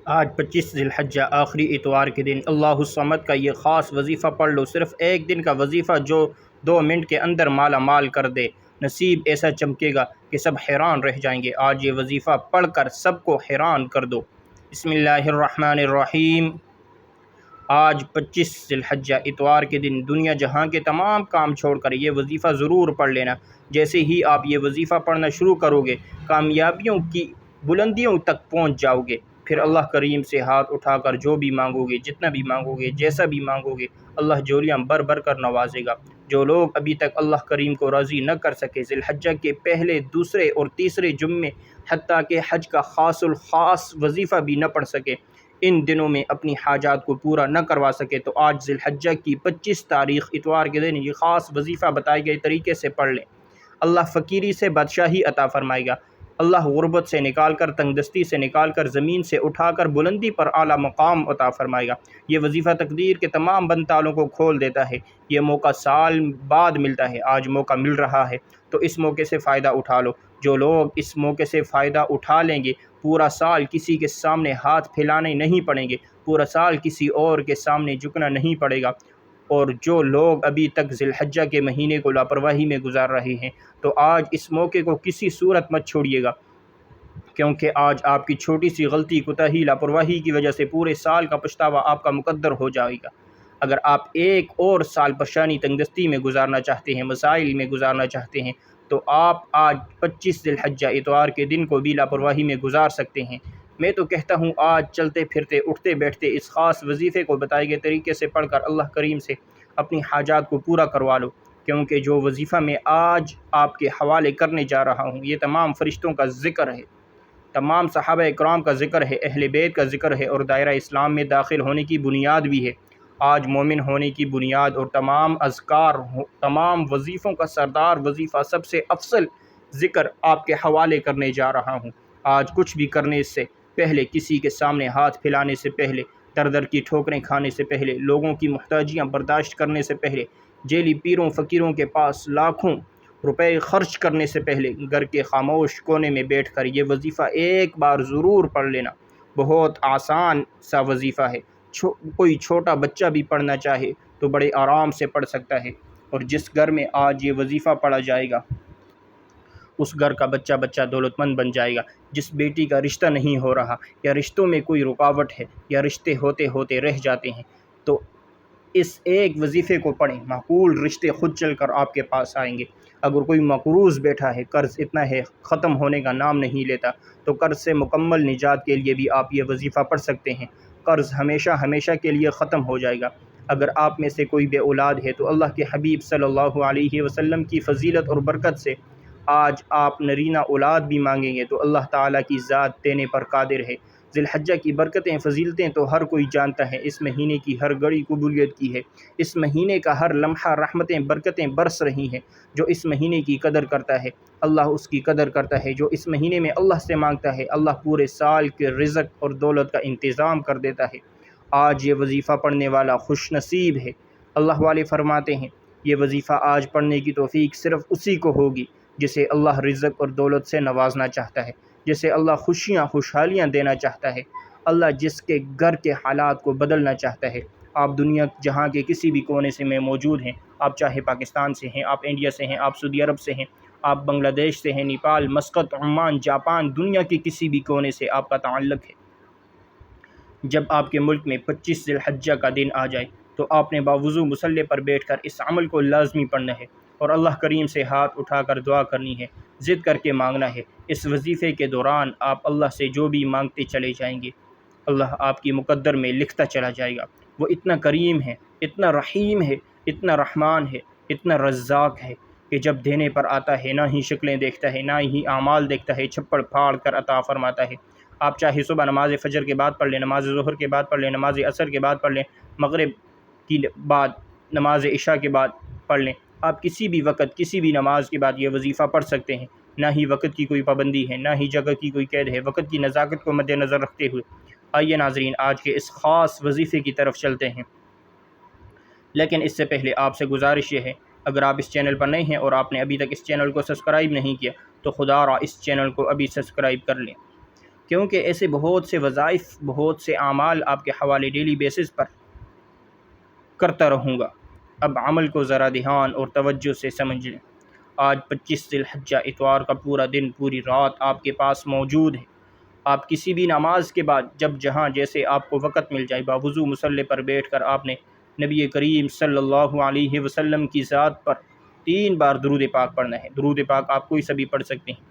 آج 25 ذی الحجہ آخری اتوار کے دن اللہ الصمد کا یہ خاص وظیفہ پڑھ لو۔ صرف ایک دن کا وظیفہ جو 2 منٹ کے اندر مالا مال کر دے، نصیب ایسا چمکے گا کہ سب حیران رہ جائیں گے۔ آج یہ وظیفہ پڑھ کر سب کو حیران کر دو۔ بسم اللہ الرحمن الرحیم۔ آج 25 ذی الحجہ اتوار کے دن دنیا جہاں کے تمام کام چھوڑ کر یہ وظیفہ ضرور پڑھ لینا۔ جیسے ہی آپ یہ وظیفہ پڑھنا شروع کرو گے، کامیابیوں کی بلندیوں تک پہنچ جاؤ گے۔ پھر اللہ کریم سے ہاتھ اٹھا کر جو بھی مانگو گے، جتنا بھی مانگو گے، جیسا بھی مانگو گے، اللہ جولیاں بھر بھر کر نوازے گا۔ جو لوگ ابھی تک اللہ کریم کو راضی نہ کر سکے، ذی الحجہ کے پہلے، دوسرے اور تیسرے جمعے حتیٰ کہ حج کا خاص الخاص وظیفہ بھی نہ پڑھ سکے، ان دنوں میں اپنی حاجات کو پورا نہ کروا سکے، تو آج ذی الحجہ کی 25 تاریخ اتوار کے دن یہ خاص وظیفہ بتائے گئے طریقے سے پڑھ لیں۔ اللہ فقیری سے بادشاہی عطا فرمائے گا۔ اللہ غربت سے نکال کر، تنگ دستی سے نکال کر، زمین سے اٹھا کر بلندی پر اعلیٰ مقام عطا فرمائے گا۔ یہ وظیفہ تقدیر کے تمام بند تالوں کو کھول دیتا ہے۔ یہ موقع سال بعد ملتا ہے، آج موقع مل رہا ہے، تو اس موقع سے فائدہ اٹھا لو۔ جو لوگ اس موقع سے فائدہ اٹھا لیں گے، پورا سال کسی کے سامنے ہاتھ پھیلانے نہیں پڑیں گے، پورا سال کسی اور کے سامنے جھکنا نہیں پڑے گا۔ اور جو لوگ ابھی تک ذی الحجہ کے مہینے کو لاپرواہی میں گزار رہے ہیں، تو آج اس موقع کو کسی صورت مت چھوڑیے گا، کیونکہ آج آپ کی چھوٹی سی غلطی، کوتاہی، لاپرواہی کی وجہ سے پورے سال کا پچھتاوا آپ کا مقدر ہو جائے گا۔ اگر آپ ایک اور سال پریشانی، تنگ دستی میں گزارنا چاہتے ہیں، مسائل میں گزارنا چاہتے ہیں، تو آپ آج 25 ذی الحجہ اتوار کے دن کو بھی لاپرواہی میں گزار سکتے ہیں۔ میں تو کہتا ہوں آج چلتے پھرتے، اٹھتے بیٹھتے اس خاص وظیفے کو بتائے گئے طریقے سے پڑھ کر اللہ کریم سے اپنی حاجات کو پورا کروا لو، کیونکہ جو وظیفہ میں آج آپ کے حوالے کرنے جا رہا ہوں، یہ تمام فرشتوں کا ذکر ہے، تمام صحابہ اکرام کا ذکر ہے، اہل بیت کا ذکر ہے، اور دائرہ اسلام میں داخل ہونے کی بنیاد بھی ہے۔ آج مومن ہونے کی بنیاد اور تمام اذکار، تمام وظیفوں کا سردار وظیفہ، سب سے افضل ذکر آپ کے حوالے کرنے جا رہا ہوں۔ آج کچھ بھی کرنے سے پہلے، کسی کے سامنے ہاتھ پھیلانے سے پہلے، در در کی ٹھوکریں کھانے سے پہلے، لوگوں کی محتاجیاں برداشت کرنے سے پہلے، جیلی پیروں فقیروں کے پاس لاکھوں روپے خرچ کرنے سے پہلے، گھر کے خاموش کونے میں بیٹھ کر یہ وظیفہ ایک بار ضرور پڑھ لینا۔ بہت آسان سا وظیفہ ہے، کوئی چھوٹا بچہ بھی پڑھنا چاہے تو بڑے آرام سے پڑھ سکتا ہے، اور جس گھر میں آج یہ وظیفہ پڑھا جائے گا، اس گھر کا بچہ دولت مند بن جائے گا۔ جس بیٹی کا رشتہ نہیں ہو رہا، یا رشتوں میں کوئی رکاوٹ ہے، یا رشتے ہوتے ہوتے رہ جاتے ہیں، تو اس ایک وظیفے کو پڑھیں، معقول رشتے خود چل کر آپ کے پاس آئیں گے۔ اگر کوئی مقروض بیٹھا ہے، قرض اتنا ہے، ختم ہونے کا نام نہیں لیتا، تو قرض سے مکمل نجات کے لیے بھی آپ یہ وظیفہ پڑھ سکتے ہیں۔ قرض ہمیشہ ہمیشہ کے لیے ختم ہو جائے گا۔ اگر آپ میں سے کوئی بے اولاد ہے، تو اللہ کے حبیب صلی اللہ علیہ وسلم کی فضیلت اور برکت سے آج آپ نرینہ اولاد بھی مانگیں گے تو اللہ تعالیٰ کی ذات دینے پر قادر ہے۔ ذی الحجہ کی برکتیں، فضیلتیں تو ہر کوئی جانتا ہے۔ اس مہینے کی ہر گھڑی قبولیت کی ہے، اس مہینے کا ہر لمحہ رحمتیں، برکتیں برس رہی ہیں۔ جو اس مہینے کی قدر کرتا ہے، اللہ اس کی قدر کرتا ہے۔ جو اس مہینے میں اللہ سے مانگتا ہے، اللہ پورے سال کے رزق اور دولت کا انتظام کر دیتا ہے۔ آج یہ وظیفہ پڑھنے والا خوش نصیب ہے۔ اللہ والے فرماتے ہیں، یہ وظیفہ آج پڑھنے کی توفیق صرف اسی کو ہوگی جسے اللہ رزق اور دولت سے نوازنا چاہتا ہے، جسے اللہ خوشیاں، خوشحالیاں دینا چاہتا ہے، اللہ جس کے گھر کے حالات کو بدلنا چاہتا ہے۔ آپ دنیا جہاں کے کسی بھی کونے سے میں موجود ہیں، آپ چاہے پاکستان سے ہیں، آپ انڈیا سے ہیں، آپ سعودی عرب سے ہیں، آپ بنگلہ دیش سے ہیں، نیپال، مسقط، عمان، جاپان، دنیا کے کسی بھی کونے سے آپ کا تعلق ہے، جب آپ کے ملک میں 25 ذی الحجہ کا دن آ جائے، تو آپ نے باوضو مصلی پر بیٹھ کر اس عمل کو لازمی پڑھنا ہے، اور اللہ کریم سے ہاتھ اٹھا کر دعا کرنی ہے، ضد کر کے مانگنا ہے۔ اس وظیفے کے دوران آپ اللہ سے جو بھی مانگتے چلے جائیں گے، اللہ آپ کی مقدر میں لکھتا چلا جائے گا۔ وہ اتنا کریم ہے، اتنا رحیم ہے، اتنا رحمان ہے، اتنا رزاق ہے، کہ جب دینے پر آتا ہے، نہ ہی شکلیں دیکھتا ہے، نہ ہی اعمال دیکھتا ہے، چھپڑ پھاڑ کر عطا فرماتا ہے۔ آپ چاہے صبح نماز فجر کے بعد پڑھ لیں، نماز ظہر کے بعد پڑھ لیں، نماز عصر کے بعد پڑھ لیں، مغرب کی بعد، نماز عشاء کے بعد پڑھ لیں، آپ کسی بھی وقت، کسی بھی نماز کے بعد یہ وظیفہ پڑھ سکتے ہیں۔ نہ ہی وقت کی کوئی پابندی ہے، نہ ہی جگہ کی کوئی قید ہے، وقت کی نزاکت کو مد نظر رکھتے ہوئے۔ آئیے ناظرین، آج کے اس خاص وظیفے کی طرف چلتے ہیں، لیکن اس سے پہلے آپ سے گزارش یہ ہے، اگر آپ اس چینل پر نئے ہیں اور آپ نے ابھی تک اس چینل کو سبسکرائب نہیں کیا، تو خدا را اس چینل کو ابھی سبسکرائب کر لیں، کیونکہ ایسے بہت سے وظائف، بہت سے اعمال آپ کے حوالے ڈیلی بیسس پر کرتا رہوں گا۔ اب عمل کو ذرا دھیان اور توجہ سے سمجھ لیں۔ آج 25 ذی الحجہ اتوار کا پورا دن، پوری رات آپ کے پاس موجود ہے۔ آپ کسی بھی نماز کے بعد جب جہاں جیسے آپ کو وقت مل جائے، باوضو مصلی پر بیٹھ کر آپ نے نبی کریم صلی اللہ علیہ وسلم کی ذات پر 3 بار درود پاک پڑھنا ہے۔ درود پاک آپ کوئی سا بھی پڑھ سکتے ہیں۔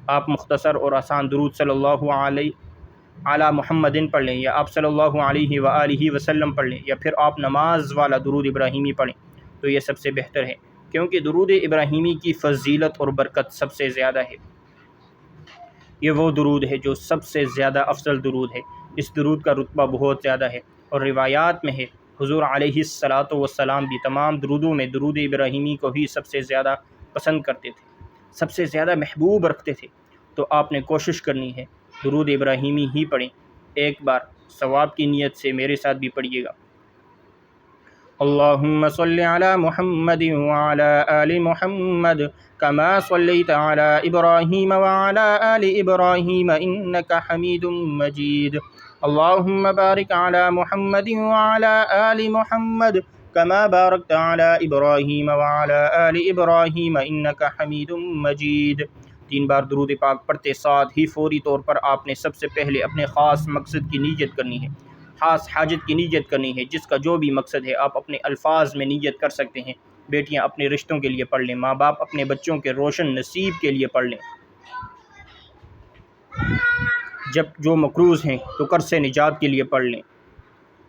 آپ مختصر اور آسان درود صلی اللہ علی محمد پڑھ لیں، یا آپ صلی اللہ علیہ وآلہ وسلم پڑھ لیں، یا پھر آپ نماز والا درود ابراہیمی پڑھیں تو یہ سب سے بہتر ہے، کیونکہ درود ابراہیمی کی فضیلت اور برکت سب سے زیادہ ہے۔ یہ وہ درود ہے جو سب سے زیادہ افضل درود ہے۔ اس درود کا رتبہ بہت زیادہ ہے، اور روایات میں ہے حضور علیہ الصلاۃ والسلام بھی تمام درودوں میں درود ابراہیمی کو ہی سب سے زیادہ پسند کرتے تھے، سب سے زیادہ محبوب رکھتے تھے۔ تو آپ نے کوشش کرنی ہے درود ابراہیمی ہی پڑھیں۔ ایک بار ثواب کی نیت سے میرے ساتھ بھی پڑھیے گا۔ اللہم صلی علی محمد وعلی آل محمد کما صلیت علی ابراہیم وعلی آل ابراہیم انک حمید مجید۔ اللہم بارک علی محمد وعلی آل محمد کما بارکت علی ابراہیم وعلی آل ابراہیم انک حمید مجید۔ 3 بار درود پاک پڑھتے ساتھ ہی فوری طور پر آپ نے سب سے پہلے اپنے خاص مقصد کی نیت کرنی ہے، خاص حاجت کی نیت کرنی ہے، جس کا جو بھی مقصد ہے آپ اپنے الفاظ میں نیت کر سکتے ہیں۔ بیٹیاں اپنے رشتوں کے لیے پڑھ لیں، ماں باپ اپنے بچوں کے روشن نصیب کے لیے پڑھ لیں، جب جو مقروض ہیں تو قرض سے نجات کے لیے پڑھ لیں،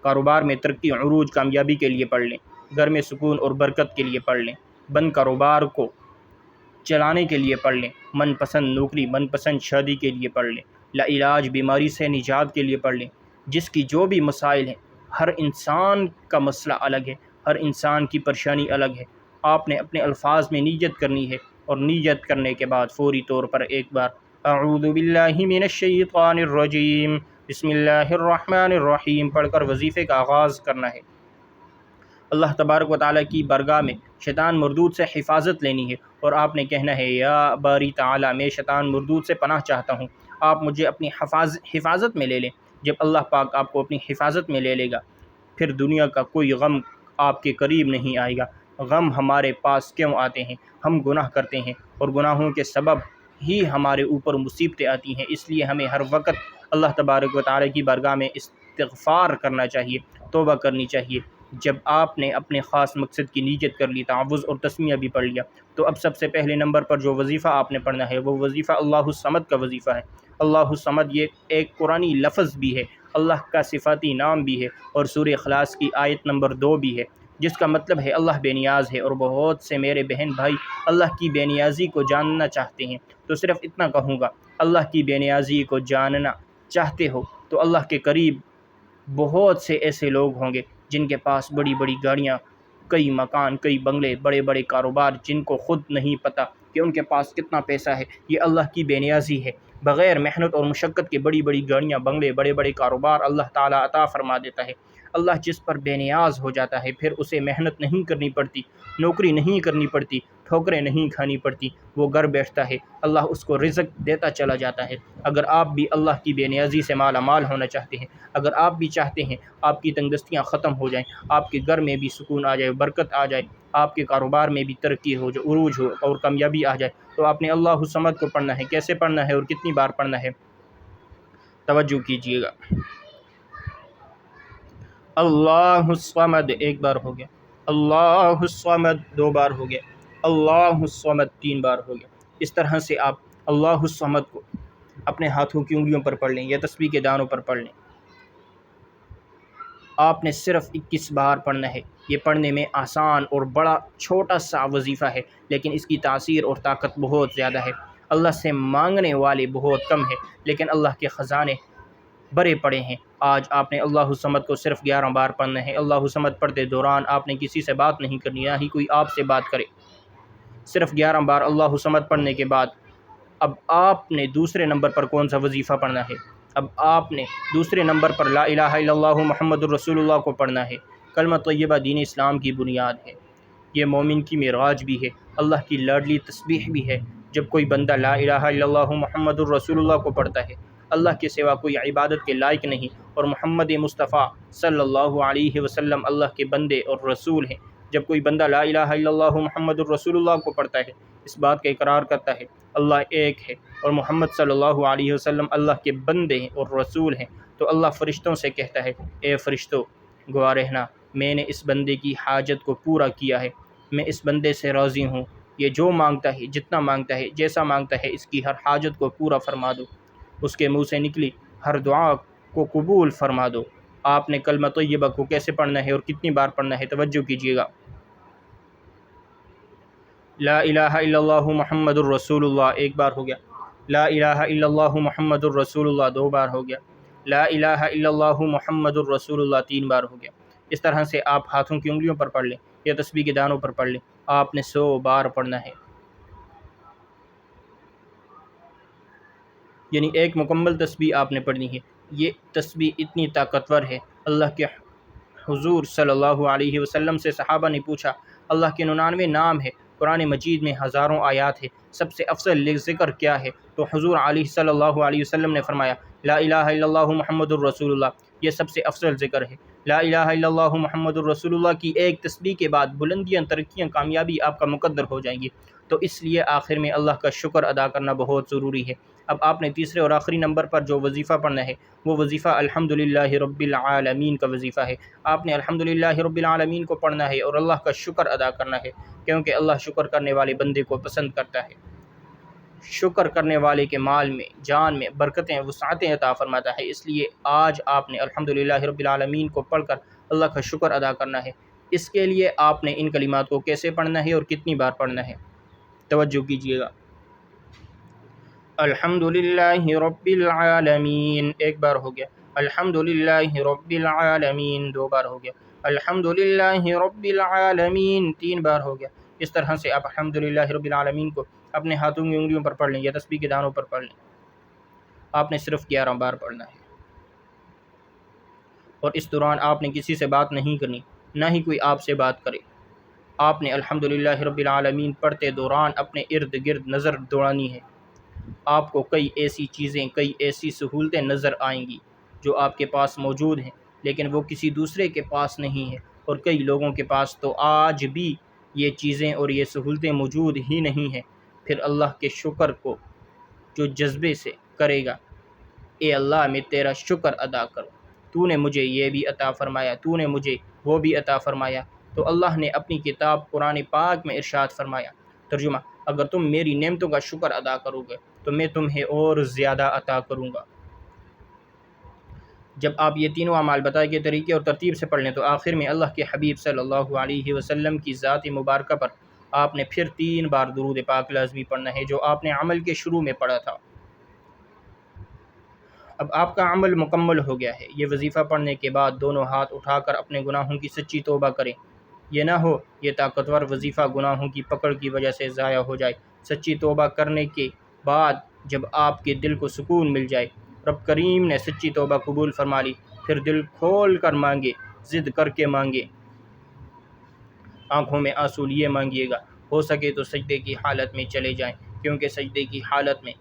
کاروبار میں ترقی، عروج، کامیابی کے لیے پڑھ لیں، گھر میں سکون اور برکت کے لیے پڑھ لیں، بند کاروبار کو چلانے کے لیے پڑھ لیں، من پسند نوکری، من پسند شادی کے لیے پڑھ لیں، لاعلاج بیماری سے نجات کے لیے پڑھ لیں۔ جس کی جو بھی مسائل ہیں، ہر انسان کا مسئلہ الگ ہے، ہر انسان کی پریشانی الگ ہے۔ آپ نے اپنے الفاظ میں نیت کرنی ہے، اور نیت کرنے کے بعد فوری طور پر ایک بار اعوذ باللہ من الشیطان الرجیم بسم اللہ الرحمن الرحیم پڑھ کر وظیفے کا آغاز کرنا ہے۔ اللہ تبارک و تعالیٰ کی بارگاہ میں شیطان مردود سے حفاظت لینی ہے، اور آپ نے کہنا ہے یا باری تعالیٰ میں شیطان مردود سے پناہ چاہتا ہوں، آپ مجھے اپنی حفاظت میں لے لیں۔ جب اللہ پاک آپ کو اپنی حفاظت میں لے لے گا، پھر دنیا کا کوئی غم آپ کے قریب نہیں آئے گا۔ غم ہمارے پاس کیوں آتے ہیں؟ ہم گناہ کرتے ہیں، اور گناہوں کے سبب ہی ہمارے اوپر مصیبتیں آتی ہیں۔ اس لیے ہمیں ہر وقت اللہ تبارک و تعالیٰ کی بارگاہ میں استغفار کرنا چاہیے، توبہ کرنی چاہیے۔ جب آپ نے اپنے خاص مقصد کی نیت کر لی، تعوذ اور تسمیہ بھی پڑھ لیا، تو اب سب سے پہلے نمبر پر جو وظیفہ آپ نے پڑھنا ہے وہ وظیفہ اللہ الصمد کا وظیفہ ہے۔ اللہ الصمد یہ ایک قرآنی لفظ بھی ہے، اللہ کا صفاتی نام بھی ہے، اور سورہ اخلاص کی آیت نمبر 2 بھی ہے، جس کا مطلب ہے اللہ بے نیاز ہے۔ اور بہت سے میرے بہن بھائی اللہ کی بے نیازی کو جاننا چاہتے ہیں، تو صرف اتنا کہوں گا، اللہ کی بے نیازی کو جاننا چاہتے ہو تو اللہ کے قریب بہت سے ایسے لوگ ہوں گے جن کے پاس بڑی بڑی گاڑیاں، کئی مکان، کئی بنگلے، بڑے بڑے کاروبار، جن کو خود نہیں پتہ کہ ان کے پاس کتنا پیسہ ہے۔ یہ اللہ کی بے نیازی ہے۔ بغیر محنت اور مشقت کے بڑی بڑی گاڑیاں، بنگلے، بڑے بڑے کاروبار اللہ تعالیٰ عطا فرما دیتا ہے۔ اللہ جس پر بے نیاز ہو جاتا ہے، پھر اسے محنت نہیں کرنی پڑتی، نوکری نہیں کرنی پڑتی، ٹھوکریں نہیں کھانی پڑتی، وہ گھر بیٹھتا ہے، اللہ اس کو رزق دیتا چلا جاتا ہے۔ اگر آپ بھی اللہ کی بے نیازی سے مالا مال ہونا چاہتے ہیں، اگر آپ بھی چاہتے ہیں آپ کی تنگدستیاں ختم ہو جائیں، آپ کے گھر میں بھی سکون آ جائے، برکت آ جائے، آپ کے کاروبار میں بھی ترقی ہو جائے، عروج ہو اور کامیابی آ جائے، تو آپ نے اللہ الصمد کو پڑھنا ہے۔ کیسے پڑھنا ہے اور کتنی بار پڑھنا ہے؟ توجہ کیجیے گا۔ اللہ الصمد 1 بار ہو گیا، اللہ الصمد 2 بار ہو گیا، اللہ الصمد 3 بار ہو گیا۔ اس طرح سے آپ اللہ الصمد کو اپنے ہاتھوں کی انگلیوں پر پڑھ لیں یا تسبیح کے دانوں پر پڑھ لیں۔ آپ نے صرف 21 بار پڑھنا ہے۔ یہ پڑھنے میں آسان اور بڑا چھوٹا سا وظیفہ ہے، لیکن اس کی تاثیر اور طاقت بہت زیادہ ہے۔ اللہ سے مانگنے والے بہت کم ہیں، لیکن اللہ کے خزانے بڑے پڑے ہیں۔ آج آپ نے اللہ الصمد کو صرف 11 بار پڑھنا ہے۔ اللہ الصمد پڑھتے دوران آپ نے کسی سے بات نہیں کرنی، نہ ہی کوئی آپ سے بات کرے۔ صرف 11 بار اللہ الصمد پڑھنے کے بعد اب آپ نے دوسرے نمبر پر کون سا وظیفہ پڑھنا ہے؟ اب آپ نے دوسرے نمبر پر لا الہ الا اللہ محمد الرسول اللہ کو پڑھنا ہے۔ کلمہ طیبہ دین اسلام کی بنیاد ہے، یہ مومن کی معراج بھی ہے، اللہ کی لاڈلی تسبیح بھی ہے۔ جب کوئی بندہ لا الہ الا اللہ محمد الرسول اللہ کو پڑھتا ہے، اللہ کے سوا کوئی عبادت کے لائق نہیں، اور محمد مصطفیٰ صلی اللہ علیہ وسلم اللہ کے بندے اور رسول ہیں۔ جب کوئی بندہ لا الہ الا اللہ محمد الرسول اللہ کو پڑھتا ہے، اس بات کا اقرار کرتا ہے اللہ ایک ہے اور محمد صلی اللہ علیہ وسلم اللہ کے بندے ہیں اور رسول ہیں، تو اللہ فرشتوں سے کہتا ہے اے فرشتوں گواہ رہنا، میں نے اس بندے کی حاجت کو پورا کیا ہے، میں اس بندے سے راضی ہوں، یہ جو مانگتا ہے، جتنا مانگتا ہے، جیسا مانگتا ہے، اس کی ہر حاجت کو پورا فرما دو، اس کے منہ سے نکلی ہر دعا کو قبول فرما دو۔ آپ نے کلمہ طیبہ کو کیسے پڑھنا ہے اور کتنی بار پڑھنا ہے توجہ کیجیے گا۔ لا الہ الا اللہ محمد الرسول اللہ ایک بار ہو گیا، لا الہ الا اللہ محمد الرسول اللہ دو بار ہو گیا، لا الہ الا اللہ محمد الرسول اللہ تین بار ہو گیا۔ اس طرح سے آپ ہاتھوں کی انگلیوں پر پڑھ لیں یا تسبیح کے دانوں پر پڑھ لیں، آپ نے 100 بار پڑھنا ہے، یعنی ایک مکمل تسبیح آپ نے پڑھنی ہے۔ یہ تسبیح اتنی طاقتور ہے، اللہ کے حضور صلی اللہ علیہ وسلم سے صحابہ نے پوچھا اللہ کے 99 نام ہے، قرآن مجید میں ہزاروں آیات ہے، سب سے افضل ذکر کیا ہے؟ تو حضور علیہ صلی اللہ علیہ وسلم نے فرمایا لا الہ الا اللہ محمد الرسول اللہ، یہ سب سے افضل ذکر ہے۔ لا الہ الا اللہ محمد الرسول اللہ کی ایک تسبیح کے بعد بلندیاں، ترقیاں، کامیابی آپ کا مقدر ہو جائیں گی، تو اس لیے آخر میں اللہ کا شکر ادا کرنا بہت ضروری ہے۔ اب آپ نے تیسرے اور آخری نمبر پر جو وظیفہ پڑھنا ہے وہ وظیفہ الحمدللہ رب العالمین کا وظیفہ ہے۔ آپ نے الحمدللہ رب العالمین کو پڑھنا ہے اور اللہ کا شکر ادا کرنا ہے، کیونکہ اللہ شکر کرنے والے بندے کو پسند کرتا ہے۔ شکر کرنے والے کے مال میں، جان میں برکتیں، وسعتیں عطا فرماتا ہے۔ اس لیے آج آپ نے الحمدللہ رب العالمین کو پڑھ کر اللہ کا شکر ادا کرنا ہے۔ اس کے لیے آپ نے ان کلمات کو کیسے پڑھنا ہے اور کتنی بار پڑھنا ہے توجہ کیجیے گا۔ الحمدللہ رب العالمین ایک بار ہو گیا، الحمدللہ رب العالمین دو بار ہو گیا، الحمدللہ رب العالمین تین بار ہو گیا۔ اس طرح سے آپ الحمدللہ رب العالمین کو اپنے ہاتھوں کی انگلیوں پر پڑھ لیں یا تسبیح کے دانوں پر پڑھ لیں، آپ نے صرف 11 بار پڑھنا ہے، اور اس دوران آپ نے کسی سے بات نہیں کرنی، نہ ہی کوئی آپ سے بات کرے۔ آپ نے الحمدللہ رب العالمین پڑھتے دوران اپنے ارد گرد نظر دوڑانی ہے، آپ کو کئی ایسی چیزیں، کئی ایسی سہولتیں نظر آئیں گی جو آپ کے پاس موجود ہیں لیکن وہ کسی دوسرے کے پاس نہیں ہے، اور کئی لوگوں کے پاس تو آج بھی یہ چیزیں اور یہ سہولتیں موجود ہی نہیں ہیں۔ پھر اللہ کے شکر کو جو جذبے سے کرے گا، اے اللہ میں تیرا شکر ادا کروں، تو نے مجھے یہ بھی عطا فرمایا، تو نے مجھے وہ بھی عطا فرمایا، تو اللہ نے اپنی کتاب قرآن پاک میں ارشاد فرمایا، ترجمہ، اگر تم میری نعمتوں کا شکر ادا کرو گے تو میں تمہیں اور زیادہ عطا کروں گا۔ جب آپ یہ تینوں اعمال بتائے گئے طریقے اور ترتیب سے پڑھ لیں تو آخر میں اللہ کے حبیب صلی اللہ علیہ وسلم کی ذات مبارکہ پر آپ نے پھر 3 بار درود پاک لازمی پڑھنا ہے جو آپ نے عمل کے شروع میں پڑھا تھا۔ اب آپ کا عمل مکمل ہو گیا ہے۔ یہ وظیفہ پڑھنے کے بعد دونوں ہاتھ اٹھا کر اپنے گناہوں کی سچی توبہ کریں۔ یہ نہ ہو یہ طاقتور وظیفہ گناہوں کی پکڑ کی وجہ سے ضائع ہو جائے۔ سچی توبہ کرنے کے بعد جب آپ کے دل کو سکون مل جائے، رب کریم نے سچی توبہ قبول فرما لی، پھر دل کھول کر مانگے، ضد کر کے مانگے، آنکھوں میں آنسو لیے مانگیے گا، ہو سکے تو سجدے کی حالت میں چلے جائیں، کیونکہ سجدے کی حالت میں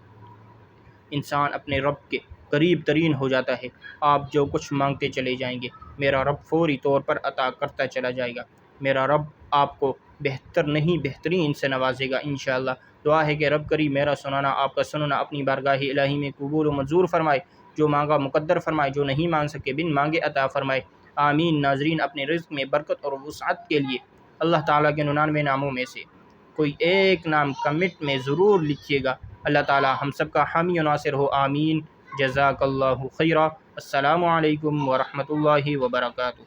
انسان اپنے رب کے قریب ترین ہو جاتا ہے۔ آپ جو کچھ مانگتے چلے جائیں گے میرا رب فوری طور پر عطا کرتا چلا جائے گا۔ میرا رب آپ کو بہتر نہیں بہترین سے نوازے گا انشاءاللہ۔ دعا ہے کہ رب کریم میرا سنانا، آپ کا سننا اپنی بارگاہ الہی میں قبول و منظور فرمائے، جو مانگا مقدر فرمائے، جو نہیں مانگ سکے بن مانگے عطا فرمائے، آمین۔ ناظرین، اپنے رزق میں برکت اور وسعت کے لیے اللہ تعالیٰ کے 99 ناموں میں سے کوئی ایک نام کمنٹ میں ضرور لکھیے گا۔ اللہ تعالیٰ ہم سب کا حامی و ناصر ہو، آمین۔ جزاک اللہ خیرہ۔ السلام علیکم ورحمۃ اللہ وبرکاتہ۔